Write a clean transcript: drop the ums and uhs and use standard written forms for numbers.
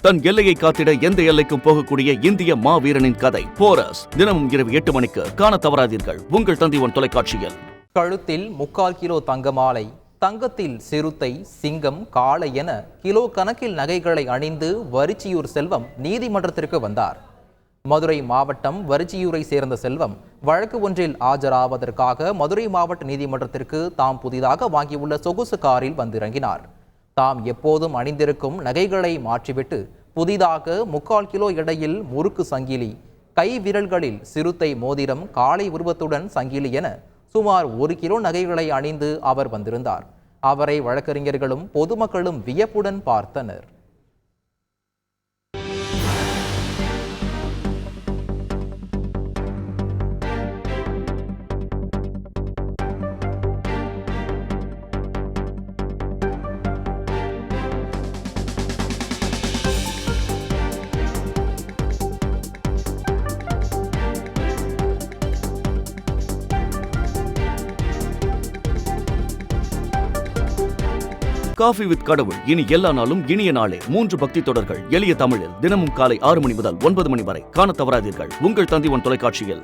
தன் எல்லையை காத்திட எந்த எல்லைக்கும் போகக்கூடிய இந்திய மாவீரனின் கதை போரஸ் தினமும் இரவு 8 மணிக்கு காண தவறாதீர்கள் உங்கள் தந்தி1 தொலைக்காட்சியில். கழுத்தில் 3/4 கிலோ தங்க மாலை, தங்கத்தில் சிறுத்தை, சிங்கம், காளை என கிலோ கணக்கில் நகைகளை அணிந்து வரிச்சியூர் செல்வம் நீதிமன்றத்திற்கு வந்தார். மதுரை மாவட்டம் வரிச்சியூரை சேர்ந்த செல்வம் வழக்கு ஒன்றில் ஆஜராவதற்காக மதுரை மாவட்ட நீதிமன்றத்திற்கு தாம் புதிதாக வாங்கியுள்ள சொகுசு காரில் வந்திறங்கினார். தாம் எப்போதும் அணிந்திருக்கும் நகைகளை மாற்றிவிட்டு புதிதாக 3/4 கிலோ எடையில் முறுக்கு சங்கிலி, கை விரல்களில் சிறுத்தை மோதிரம், காளை உருவத்துடன் சங்கிலி என சுமார் 1 கிலோ நகைகளை அணிந்து அவர் வந்திருந்தார். அவரை வழக்கறிஞர்களும் பொதுமக்களும் வியப்புடன் பார்த்தனர். காஃபி வித் கடவுள் இனி எல்லா நாளும் இனிய நாளே. 3 பக்தி தொடர்கள் எளிய தமிழில் தினமும் காலை 6 மணி முதல் 9 மணி வரை காண தவறாதீர்கள் உங்கள் தந்தி1 தொலைக்காட்சியில்.